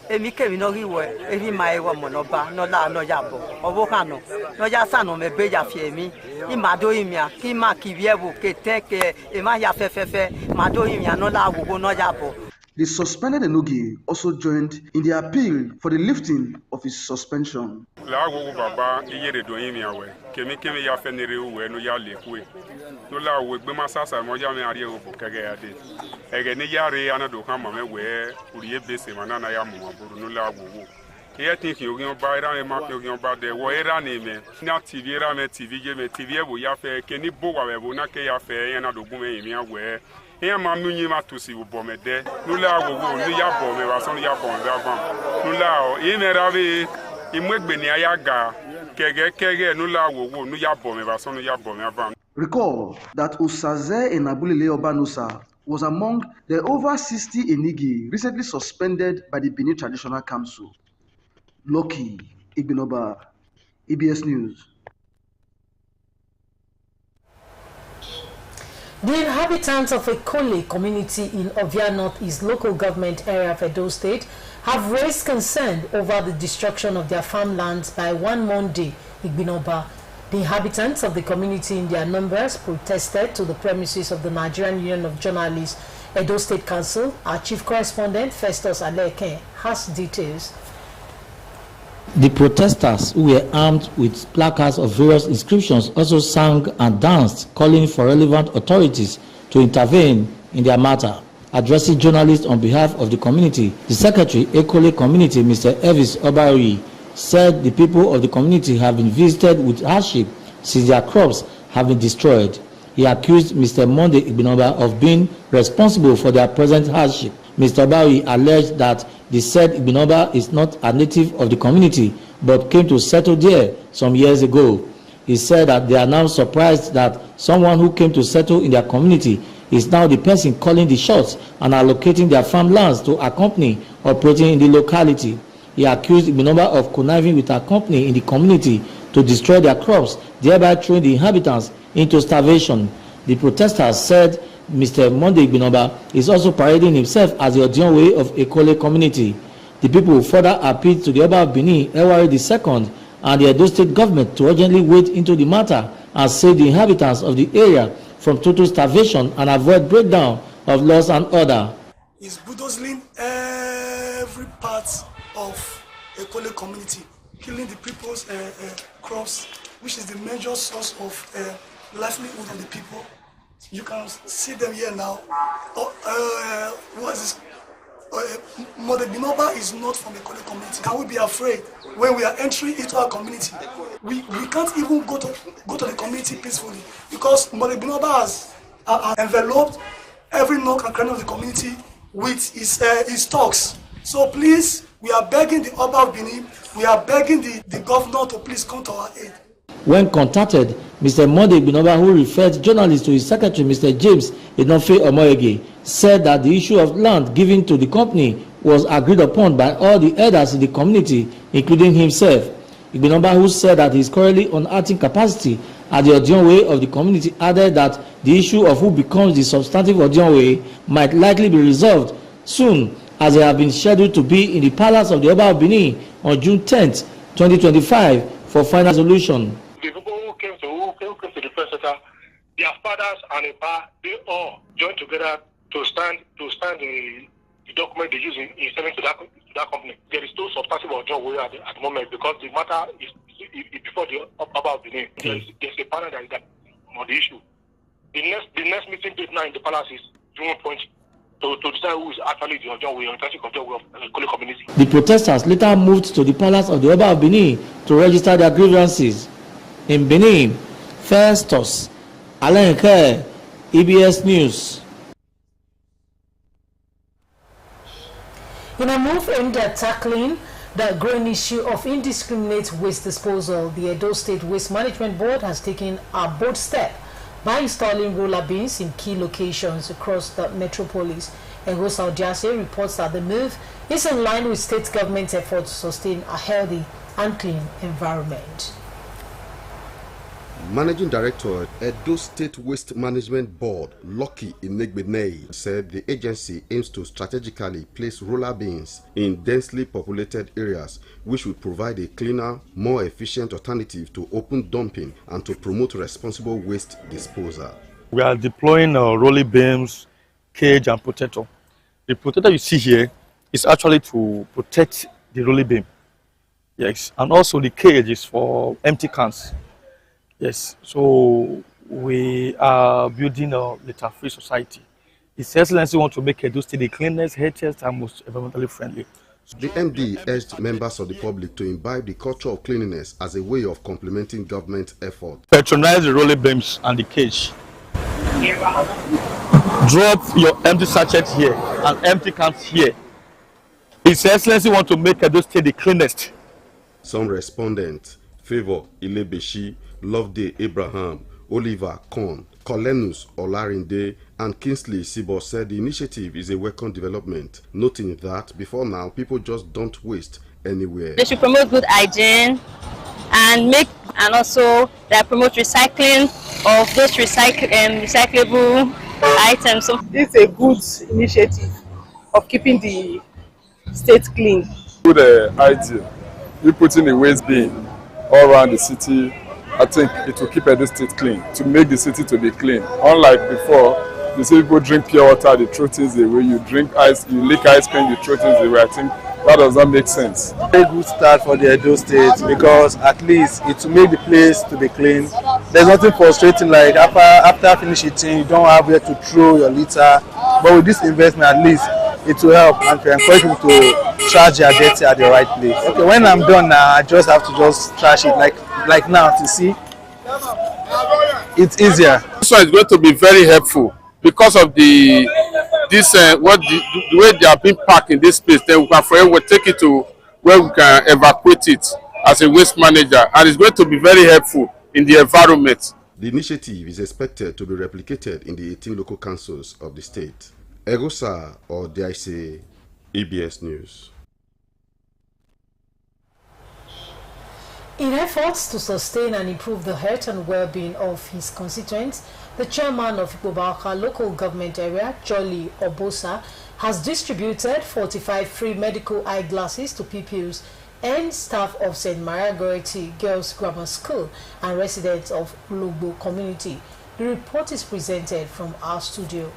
Emi kemi no riwe eri mai wa monoba no la no yabo obokano no ya sanu me beja fiemi imado imia ki ma ki biebu ke teke e ma ya fefefe mado imia no la wogo no yabo. The suspended Enogi also joined in the appeal for the lifting of his suspension. La wogo baba iyere do imia we kemi ya fenere we no ya lekwe no la wo gbe masasa mo ya me ari o kege ade Ege ni yare ana do kan mame we uriye base manana ya mo buru no la wo. Here think you going buy ran ma pe you buy the wo era ni me. Na TV ra me TV je me TV e bo ya fe ke ni bo wa we bo na ke ya fe yan na do gun me mi awe. Here ma nu yin ma to si wo bo me de. No la wo ni ya bo me wa so ya bo me ba. No la o e me ra be imwegbe ni ayaga kege no la wo no ya bo me ba so no ya bo me ba. Recall that Osaze Enabulile Obanusa was among the over 60 Enigi recently suspended by the Benin Traditional Council. Lucky Igbinoba, EBS News. The inhabitants of Ekole community in Ovia North-East local government area of Edo State have raised concern over the destruction of their farmlands by one Monday, Igbinoba. The inhabitants of the community in their numbers protested to the premises of the Nigerian Union of Journalists, Edo State Council. Our chief correspondent, Festus Aleke, has details. The protesters, who were armed with placards of various inscriptions, also sang and danced, calling for relevant authorities to intervene in their matter. Addressing journalists on behalf of the community, the secretary, Ekole Community, Mr. Ebs Tv, said the people of the community have been visited with hardship since their crops have been destroyed. He accused Mr. Monday Igbinoba of being responsible for their present hardship. Mr. Bawi alleged that the said Igbinoba is not a native of the community but came to settle there some years ago. He said that they are now surprised that someone who came to settle in their community is now the person calling the shots and allocating their farmlands to a company operating in the locality. He accused Igbinoba of conniving with a company in the community to destroy their crops, thereby throwing the inhabitants into starvation. The protesters said Mr. Monday Igbinoba is also parading himself as the Odionwe of Ekole community. The people further appealed to the Oba of Benin, Ewari II, and the Edo State government to urgently wade into the matter and save the inhabitants of the area from total starvation and avoid breakdown of laws and order. Is bulldozing every part of Ekole community, killing the people's crops, which is the major source of livelihood of the people. You can see them here now. What is this? Mother Binoba is not from the Ekole community. Can we be afraid when we are entering into our community? We can't even go to the community peacefully because Mother Binoba has enveloped every nook and cranny of the community with his talks. So please, we are begging the Oba of Benin, we are begging the governor to please come to our aid. When contacted, Mr. Monday Igbinoba, who referred journalists to his secretary, Mr. James Enofe Omoyege, said that the issue of land given to the company was agreed upon by all the elders in the community, including himself. Igbinoba, who said that he is currently on acting capacity at the Odionwe of the community, added that the issue of who becomes the substantive Odionwe might likely be resolved soon, as they have been scheduled to be in the palace of the Oba of Benin on June 10th, 2025 for final solution. The people who came to the press center, their fathers and a pa, they all joined together to stand the document they use in selling to that company. There is no substantive or job at the moment because the matter is before the Oba of Benin. There's a panel that is on the issue. The next meeting date now in the palace is June 20th. To decide who is actually the Ojonwe of the Ekole community. The protesters later moved to the palace of the Oba of Benin to register their grievances. In Benin, Festus Aleke, EBS News. In a move aimed at tackling the growing issue of indiscriminate waste disposal, the Edo State Waste Management Board has taken a bold step by installing roller bins in key locations across the metropolis. Egos Audiase reports that the move is in line with state government's efforts to sustain a healthy and clean environment. Managing Director, Edo State Waste Management Board, Lucky Inegbene, said the agency aims to strategically place roller bins in densely populated areas, which will provide a cleaner, more efficient alternative to open dumping and to promote responsible waste disposal. We are deploying rolling bins, cage and protector. The protector you see here is actually to protect the rolling bin. Yes, and also the cage is for empty cans. Yes, so we are building a litter-free society. His Excellency wants to make Edo State the cleanest, healthiest, and most environmentally friendly. The MD urged members of the public to imbibe the culture of cleanliness as a way of complementing government effort. Patronize the rolling beams and the cage. Drop your empty sachet here and empty cans here. His Excellency wants to make Edo State the cleanest. Some respondents favor Ilebeshi, Loveday Abraham, Oliver Korn, Colenus Olarinde, and Kingsley Sibo said the initiative is a welcome development, noting that before now people just don't waste anywhere. They should promote good hygiene and also they promote recycling of those recyclable items. So this is a good initiative of keeping the state clean. Good idea. You put in the waste bin all around the city. I think it will keep Edo State clean, to make the city to be clean. Unlike before, you see people drink pure water, they throw things away. You drink ice, you lick ice cream, you throw things away. I think that does not make sense. Very good start for the Edo State because at least it will make the place to be clean. There's nothing frustrating like after finish eating, you don't have where to throw your litter. But with this investment, at least it will help and to encourage people to charge their dirty at the right place. Okay, when I'm done now, I just have to just trash it like now to see. It's easier. This one is going to be very helpful because of the way they are being packed in this place. Then we can forever take it to where we can evacuate it as a waste manager, and it's going to be very helpful in the environment. The initiative is expected to be replicated in the 18 local councils of the state. Egosa, or dare I say, EBS News. In efforts to sustain and improve the health and well-being of his constituents, the chairman of Ikpoba local government area, Jolly Obosa, has distributed 45 free medical eyeglasses to pupils and staff of St. Maria Goretti Girls Grammar School and residents of Ulugbo community. The report is presented from our studio.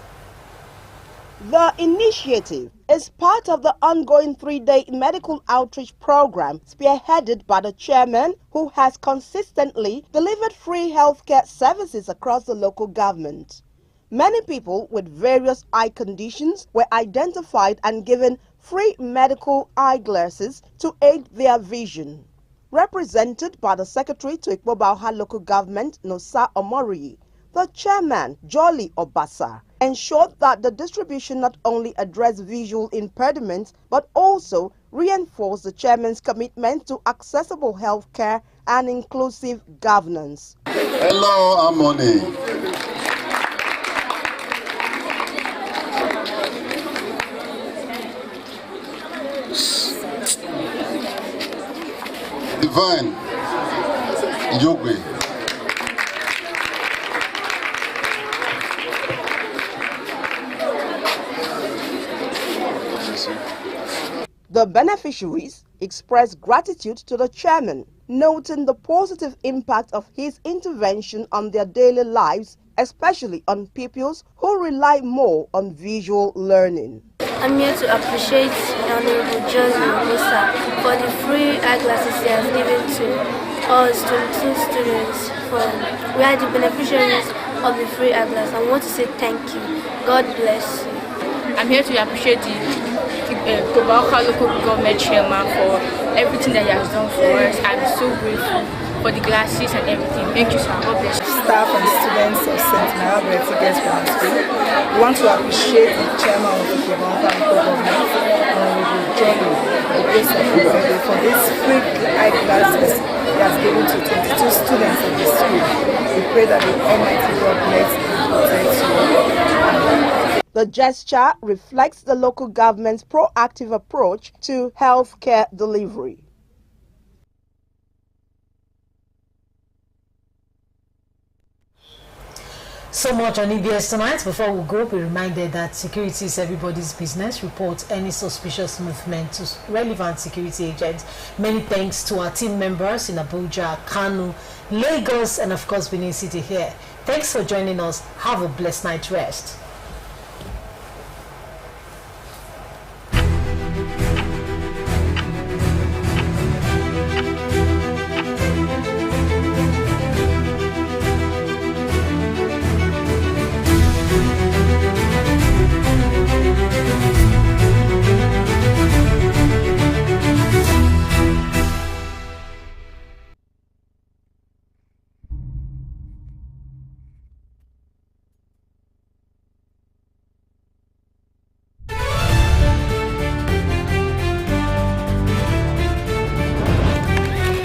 The initiative is part of the ongoing 3-day medical outreach program spearheaded by the chairman, who has consistently delivered free healthcare services across the local government. Many people with various eye conditions were identified and given free medical eyeglasses to aid their vision. Represented by the secretary to Ikpoba local government, Nosa Omori, the chairman, Jolly Obasa, ensured that the distribution not only addressed visual impediments but also reinforced the chairman's commitment to accessible healthcare and inclusive governance. Hello, Harmony. Divine Yogwe. The beneficiaries expressed gratitude to the chairman, noting the positive impact of his intervention on their daily lives, especially on pupils who rely more on visual learning. I'm here to appreciate Honorable John Musa for the free eyeglasses he has given to us 22 students. We are the beneficiaries of the free eyeglasses. I want to say thank you. God bless you. I'm here to appreciate the Ikpoba local government chairman for everything that he has done for us. I'm so grateful for the glasses and everything. Thank you, sir. God bless you. Staff and students of St. Maria Goretti Girls Grammar School, we want to appreciate the chairman of the Ikpoba local government, Honorable Johnny Obosa, for this free eyeglasses he has given to 22 students of the school. We pray that the Almighty God bless and protect you. The gesture reflects the local government's proactive approach to healthcare delivery. So much on EBS tonight. Before we go, be reminded that security is everybody's business. Report any suspicious movement to relevant security agents. Many thanks to our team members in Abuja, Kano, Lagos, and of course Benin City here. Thanks for joining us. Have a blessed night rest.